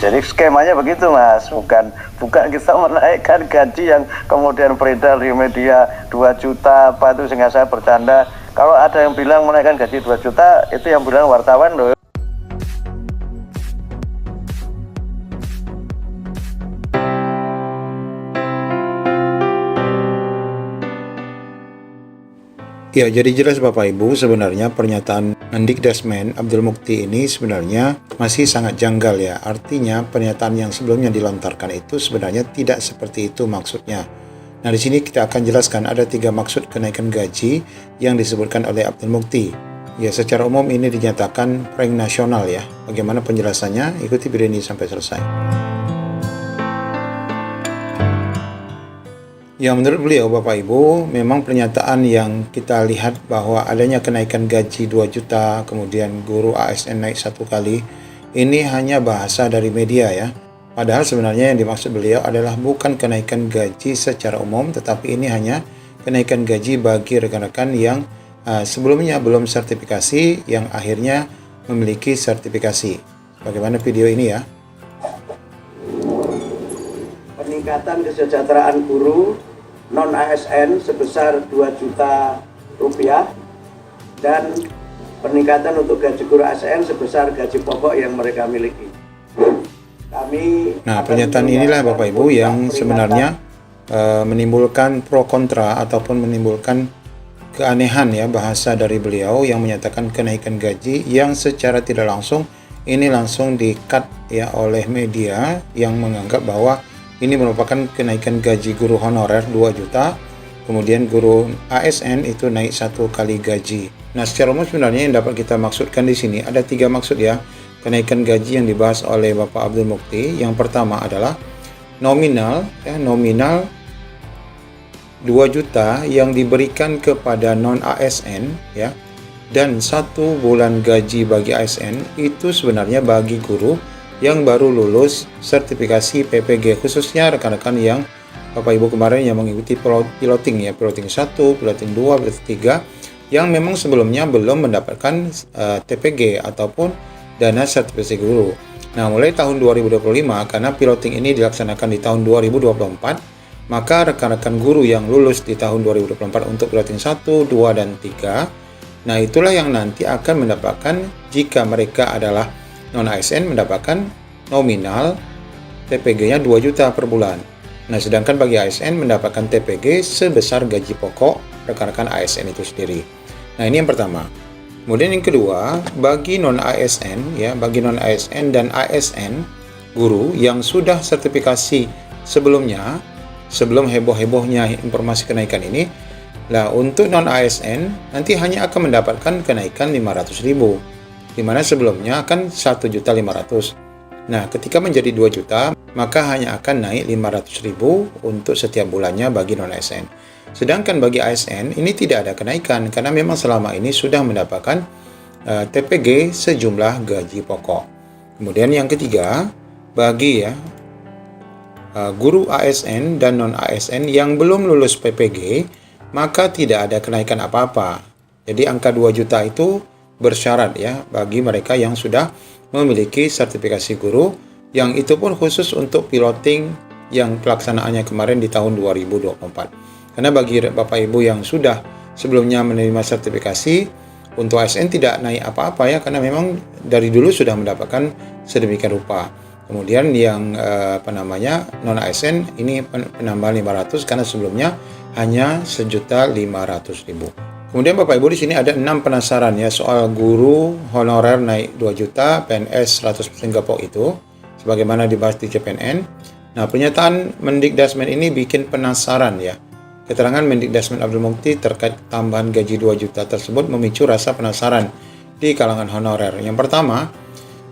Jadi skemanya begitu Mas, bukan kita menaikkan gaji yang kemudian beredar di media 2 juta apa itu, sehingga saya bercanda. Kalau ada yang bilang menaikkan gaji 2 juta, itu yang bilang wartawan loh. Ya, jadi jelas Bapak Ibu, sebenarnya pernyataan Mendikdasmen Abdul Mukti ini sebenarnya masih sangat janggal ya. Artinya pernyataan yang sebelumnya dilontarkan itu sebenarnya tidak seperti itu maksudnya. Nah, di sini kita akan jelaskan ada 3 maksud kenaikan gaji yang disebutkan oleh Abdul Mukti. Ya, secara umum ini dinyatakan prank nasional ya. Bagaimana penjelasannya? Ikuti video ini sampai selesai. Ya, menurut beliau Bapak Ibu, memang pernyataan yang kita lihat bahwa adanya kenaikan gaji 2 juta, kemudian guru ASN naik 1 kali, ini hanya bahasa dari media ya. Padahal sebenarnya yang dimaksud beliau adalah bukan kenaikan gaji secara umum, tetapi ini hanya kenaikan gaji bagi rekan-rekan yang sebelumnya belum sertifikasi, yang akhirnya memiliki sertifikasi. Bagaimana video ini ya? Peningkatan kesejahteraan guru non-ASN sebesar 2 juta rupiah dan peningkatan untuk gaji guru ASN sebesar gaji pokok yang mereka miliki. Pernyataan inilah Bapak Ibu yang sebenarnya menimbulkan pro kontra ataupun menimbulkan keanehan ya, bahasa dari beliau yang menyatakan kenaikan gaji yang secara tidak langsung ini langsung di-cut ya oleh media yang menganggap bahwa ini merupakan kenaikan gaji guru honorer 2 juta, kemudian guru ASN itu naik 1 kali gaji. Nah, secara umum sebenarnya yang dapat kita maksudkan di sini ada 3 maksud ya, kenaikan gaji yang dibahas oleh Bapak Abdul Mukti. Yang pertama adalah nominal 2 juta yang diberikan kepada non-ASN ya, dan 1 bulan gaji bagi ASN itu sebenarnya bagi guru yang baru lulus sertifikasi PPG, khususnya rekan-rekan yang Bapak Ibu kemarin yang mengikuti piloting ya, piloting 1, piloting 2, piloting 3 yang memang sebelumnya belum mendapatkan TPG ataupun dana sertifikasi guru. Nah, mulai tahun 2025 karena piloting ini dilaksanakan di tahun 2024, maka rekan-rekan guru yang lulus di tahun 2024 untuk piloting 1, 2, dan 3, nah itulah yang nanti akan mendapatkan, jika mereka adalah non-ASN, mendapatkan nominal TPG-nya 2 juta per bulan. Nah, sedangkan bagi ASN mendapatkan TPG sebesar gaji pokok rekan-rekan ASN itu sendiri. Nah, ini yang pertama. Kemudian yang kedua, bagi non-ASN ya, bagi non-ASN dan ASN guru yang sudah sertifikasi sebelumnya, sebelum heboh-hebohnya informasi kenaikan ini, lah untuk non-ASN nanti hanya akan mendapatkan kenaikan 500.000. di mana sebelumnya kan 1.500.000. Nah, ketika menjadi 2 juta, maka hanya akan naik 500.000 untuk setiap bulannya bagi non-ASN. Sedangkan bagi ASN ini tidak ada kenaikan karena memang selama ini sudah mendapatkan TPG sejumlah gaji pokok. Kemudian yang ketiga, bagi guru ASN dan non-ASN yang belum lulus PPG, maka tidak ada kenaikan apa-apa. Jadi angka 2 juta itu bersyarat ya bagi mereka yang sudah memiliki sertifikasi guru, yang itu pun khusus untuk piloting yang pelaksanaannya kemarin di tahun 2024. Karena bagi Bapak Ibu yang sudah sebelumnya menerima sertifikasi, untuk ASN tidak naik apa-apa ya, karena memang dari dulu sudah mendapatkan sedemikian rupa. Kemudian yang non ASN ini penambahan 500 karena sebelumnya hanya 1.500.000. Kemudian Bapak Ibu di sini ada 6 penasaran ya soal guru honorer naik 2 juta, PNS 100% gapok itu, sebagaimana dibahas di CPNN. Nah, pernyataan Mendikdasmen ini bikin penasaran ya. Keterangan Mendikdasmen Abdul Mukti terkait tambahan gaji 2 juta tersebut memicu rasa penasaran di kalangan honorer. Yang pertama,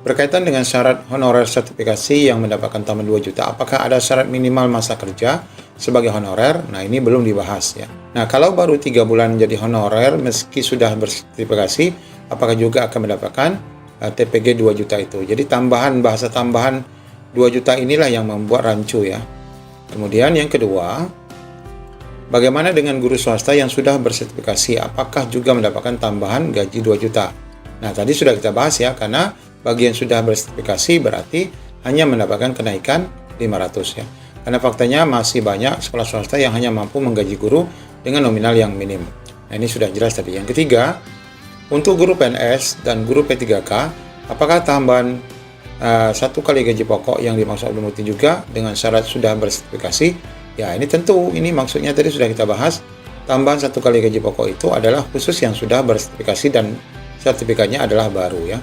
berkaitan dengan syarat honorer sertifikasi yang mendapatkan tambahan 2 juta, apakah ada syarat minimal masa kerja sebagai honorer? Nah, ini belum dibahas ya. Nah, kalau baru 3 bulan jadi honorer meski sudah bersertifikasi, apakah juga akan mendapatkan TPG 2 juta itu? Jadi bahasa tambahan 2 juta inilah yang membuat rancu ya. Kemudian yang kedua, bagaimana dengan guru swasta yang sudah bersertifikasi? Apakah juga mendapatkan tambahan gaji 2 juta? Nah, tadi sudah kita bahas ya, karena bagi yang sudah bersertifikasi berarti hanya mendapatkan kenaikan 500 ya. Karena faktanya masih banyak sekolah swasta yang hanya mampu menggaji guru dengan nominal yang minim. Nah, ini sudah jelas tadi. Yang ketiga, untuk guru PNS dan guru P3K, apakah tambahan satu kali gaji pokok yang dimaksud Abdul Muti juga dengan syarat sudah bersertifikasi? Ya, ini tentu, ini maksudnya tadi sudah kita bahas. Tambahan satu kali gaji pokok itu adalah khusus yang sudah bersertifikasi dan sertifikatnya adalah baru ya.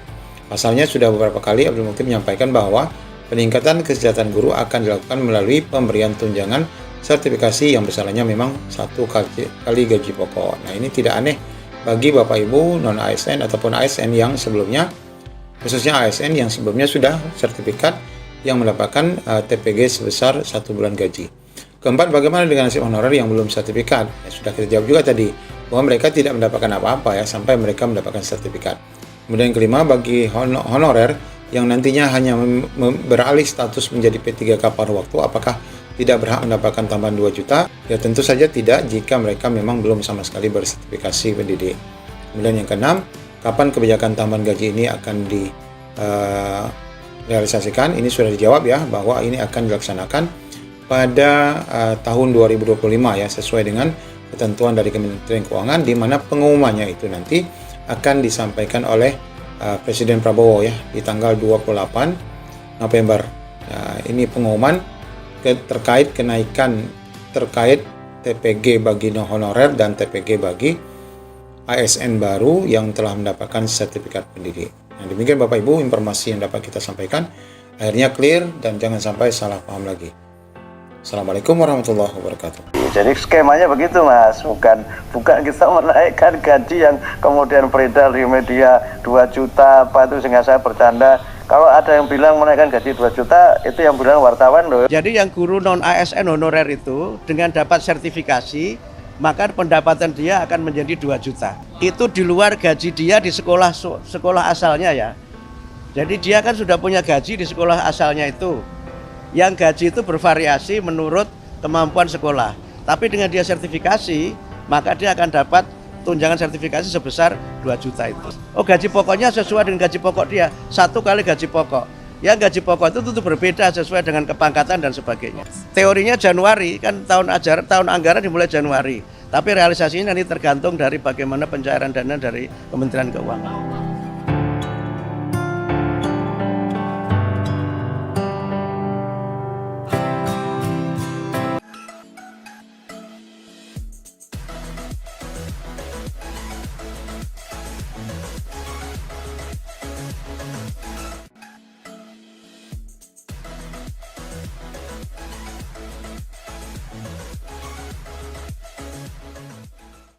Pasalnya sudah beberapa kali Abdul Muti menyampaikan bahwa peningkatan kesejahteraan guru akan dilakukan melalui pemberian tunjangan sertifikasi yang besarannya memang satu kali gaji pokok. Nah, ini tidak aneh bagi Bapak Ibu non-ASN ataupun ASN yang sebelumnya, khususnya ASN yang sebelumnya sudah sertifikat yang mendapatkan TPG sebesar 1 bulan gaji. Keempat, bagaimana dengan nasib honorer yang belum sertifikat? Ya, sudah kita jawab juga tadi bahwa mereka tidak mendapatkan apa-apa ya sampai mereka mendapatkan sertifikat. Kemudian yang kelima, bagi honorer yang nantinya hanya beralih status menjadi P3K paruh waktu, apakah tidak berhak mendapatkan tambahan 2 juta? Ya tentu saja tidak jika mereka memang belum sama sekali bersertifikasi pendidik. Kemudian yang keenam, kapan kebijakan tambahan gaji ini akan direalisasikan? Ini sudah dijawab ya, bahwa ini akan dilaksanakan pada tahun 2025 ya, sesuai dengan ketentuan dari Kementerian Keuangan, di mana pengumumannya itu nanti akan disampaikan oleh Presiden Prabowo ya di tanggal 28 November. Nah, ini pengumuman terkait kenaikan terkait TPG bagi non honorer dan TPG bagi ASN baru yang telah mendapatkan sertifikat pendidik. Nah, demikian Bapak Ibu informasi yang dapat kita sampaikan. Akhirnya clear dan jangan sampai salah paham lagi. Assalamualaikum warahmatullahi wabarakatuh. Jadi skemanya begitu Mas, bukan kita menaikkan gaji yang kemudian beredar di media 2 juta apa itu, sehingga saya bercanda. Kalau ada yang bilang menaikkan gaji 2 juta, itu yang bilang wartawan loh. Jadi yang guru non-ASN honorer itu dengan dapat sertifikasi, maka pendapatan dia akan menjadi 2 juta. Itu di luar gaji dia di sekolah asalnya ya. Jadi dia kan sudah punya gaji di sekolah asalnya itu. Yang gaji itu bervariasi menurut kemampuan sekolah. Tapi dengan dia sertifikasi, maka dia akan dapat tunjangan sertifikasi sebesar 2 juta itu. Oh, gaji pokoknya sesuai dengan gaji pokok dia, 1 kali gaji pokok. Yang gaji pokok itu tentu berbeda sesuai dengan kepangkatan dan sebagainya. Teorinya Januari, kan tahun anggaran dimulai Januari. Tapi realisasinya nanti tergantung dari bagaimana pencairan dana dari Kementerian Keuangan.